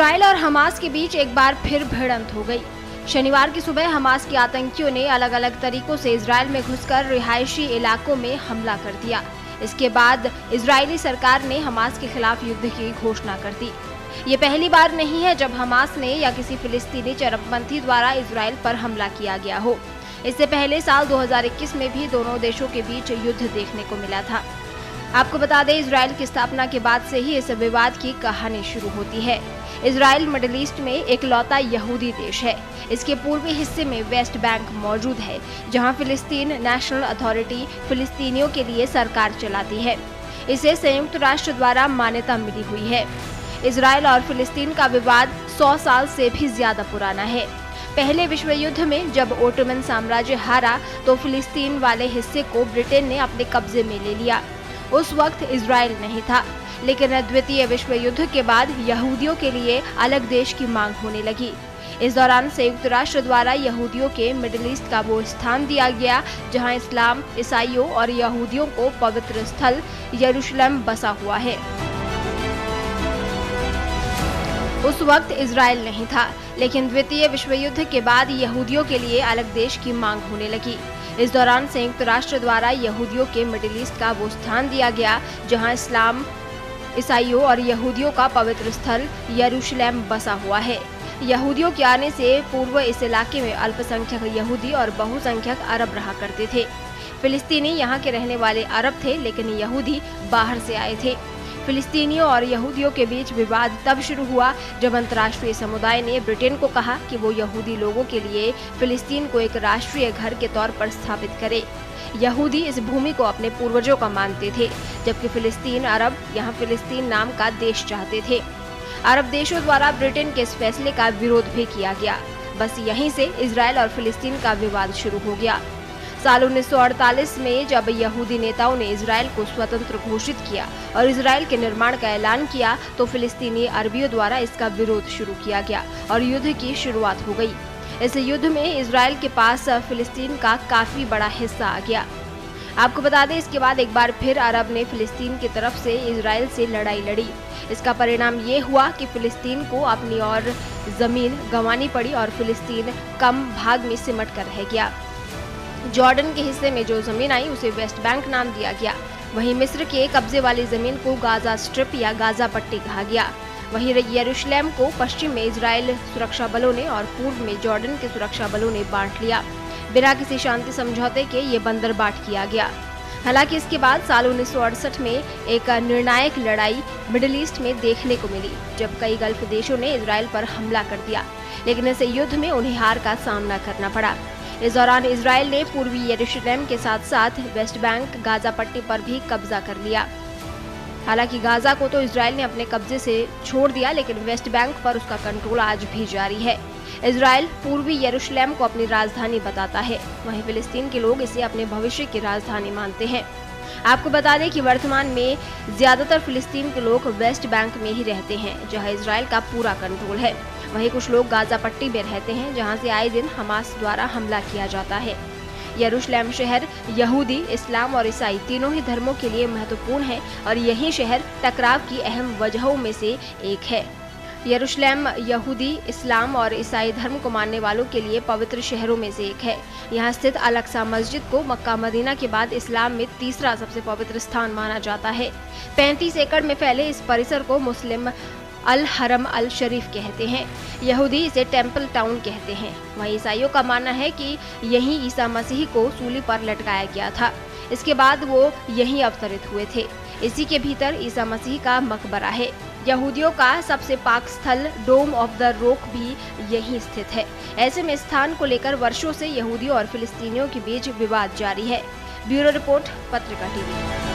Israel और Hamas के बीच एक बार फिर भिड़ंत हो गई। शनिवार की सुबह हमास के आतंकियों ने अलग अलग तरीकों से इजराइल में घुसकर रिहायशी इलाकों में हमला कर दिया। इसके बाद इजरायली सरकार ने हमास के खिलाफ युद्ध की घोषणा कर दी। ये पहली बार नहीं है जब हमास ने या किसी फिलिस्तीनी चरमपंथी द्वारा इजराइल पर हमला किया गया हो। इससे पहले साल 2021 में भी दोनों देशों के बीच युद्ध देखने को मिला था। आपको बता दें, इजराइल की स्थापना के बाद से ही इस विवाद की कहानी शुरू होती है। इजराइल मिडिल ईस्ट में एकलौता यहूदी देश है। इसके पूर्वी हिस्से में वेस्ट बैंक मौजूद है, जहां फिलिस्तीन नेशनल अथॉरिटी फिलिस्तीनियों के लिए सरकार चलाती है। इसे संयुक्त राष्ट्र द्वारा मान्यता मिली हुई है। इजराइल और फिलिस्तीन का विवाद 100 साल से भी ज्यादा पुराना है। पहले विश्व युद्ध में जब ओटोमन साम्राज्य हारा तो फिलिस्तीन वाले हिस्से को ब्रिटेन ने अपने कब्जे में ले लिया। उस वक्त इजराइल नहीं था, लेकिन द्वितीय विश्व युद्ध के बाद यहूदियों के लिए अलग देश की मांग होने लगी। इस दौरान संयुक्त राष्ट्र द्वारा यहूदियों के मिडिल ईस्ट का वो स्थान दिया गया जहां इस्लाम, ईसाइयों और यहूदियों को पवित्र स्थल यरूशलेम बसा हुआ है। उस वक्त इजराइल नहीं था, लेकिन द्वितीय विश्व युद्ध के बाद यहूदियों के लिए अलग देश की मांग होने लगी। इस दौरान संयुक्त राष्ट्र द्वारा यहूदियों के मिडिल ईस्ट का वो स्थान दिया गया जहां इस्लाम, ईसाइयों और यहूदियों का पवित्र स्थल यरूशलेम बसा हुआ है। यहूदियों के आने से पूर्व इस इलाके में अल्पसंख्यक यहूदी और बहुसंख्यक अरब रहा करते थे। फिलिस्तीनी यहाँ के रहने वाले अरब थे, लेकिन यहूदी बाहर से आए थे। फिलिस्तीनियों और यहूदियों के बीच विवाद तब शुरू हुआ जब अंतर्राष्ट्रीय समुदाय ने ब्रिटेन को कहा कि वो यहूदी लोगों के लिए फिलिस्तीन को एक राष्ट्रीय घर के तौर पर स्थापित करे। यहूदी इस भूमि को अपने पूर्वजों का मानते थे, जबकि फिलिस्तीन अरब यहाँ फिलिस्तीन नाम का देश चाहते थे। अरब देशों द्वारा ब्रिटेन के इस फैसले का विरोध भी किया गया। बस यहीं से इजराइल और फिलिस्तीन का विवाद शुरू हो गया। साल 1948 में जब यहूदी नेताओं ने इजराइल को स्वतंत्र घोषित किया और इजराइल के निर्माण का ऐलान किया, तो फिलिस्तीनी अरबियों द्वारा इसका विरोध शुरू किया गया और युद्ध की शुरुआत हो गई। इस युद्ध में इजराइल के पास फिलिस्तीन का काफी बड़ा हिस्सा आ गया। आपको बता दें, इसके बाद एक बार फिर अरब ने फिलिस्तीन की तरफ से इजराइल से लड़ाई लड़ी। इसका परिणाम ये हुआ कि फिलिस्तीन को अपनी और जमीन गंवानी पड़ी और फिलिस्तीन कम भाग में सिमट कर रह गया। जॉर्डन के हिस्से में जो जमीन आई उसे वेस्ट बैंक नाम दिया गया। वहीं मिस्र के कब्जे वाली जमीन को गाजा स्ट्रिप या गाजा पट्टी कहा गया। वहीं यरूशलेम को पश्चिम में इजराइल सुरक्षा बलों ने और पूर्व में जॉर्डन के सुरक्षा बलों ने बांट लिया। बिना किसी शांति समझौते के ये बंदरबाट किया गया। हालांकि इसके बाद साल 1968 में एक निर्णायक लड़ाई मिडिल ईस्ट में देखने को मिली, जब कई गल्फ देशों ने इजराइल पर हमला कर दिया, लेकिन इस युद्ध में उन्हें हार का सामना करना पड़ा। इस दौरान इजराइल ने पूर्वी यरूशलेम के साथ साथ वेस्ट बैंक, गाजा पट्टी पर भी कब्जा कर लिया। हालांकि गाजा को तो इजराइल ने अपने कब्जे से छोड़ दिया, लेकिन वेस्ट बैंक पर उसका कंट्रोल आज भी जारी है। इजराइल पूर्वी यरूशलेम को अपनी राजधानी बताता है, वहीं फिलिस्तीन के लोग इसे अपने भविष्य की राजधानी मानते हैं। आपको बता दें कि वर्तमान में ज्यादातर फिलिस्तीन के लोग वेस्ट बैंक में ही रहते हैं, जहां इजराइल का पूरा कंट्रोल है। वहीं कुछ लोग गाजा पट्टी में रहते हैं, जहां से आए दिन हमास द्वारा हमला किया जाता है। यरूशलेम शहर यहूदी, इस्लाम और ईसाई तीनों ही धर्मों के लिए महत्वपूर्ण है और यही शहर टकराव की अहम वजहों में से एक है। यरूशलेम यहूदी, इस्लाम और ईसाई धर्म को मानने वालों के लिए पवित्र शहरों में से एक है। यहाँ स्थित अल-अक्सा मस्जिद को मक्का मदीना के बाद इस्लाम में तीसरा सबसे पवित्र स्थान माना जाता है। 35 एकड़ में फैले इस परिसर को मुस्लिम अल हरम अल शरीफ कहते हैं। यहूदी इसे टेम्पल टाउन कहते हैं। वहीं ईसाइयों का मानना है कि यहीं ईसा मसीह को सूली पर लटकाया गया था। इसके बाद वो यहीं अवतरित हुए थे। इसी के भीतर ईसा मसीह का मकबरा है। यहूदियों का सबसे पाक स्थल डोम ऑफ द रॉक भी यहीं स्थित है। ऐसे में स्थान को लेकर वर्षों से यहूदियों और फिलिस्तीनियों के बीच विवाद जारी है। ब्यूरो रिपोर्ट, पत्रिका टीवी।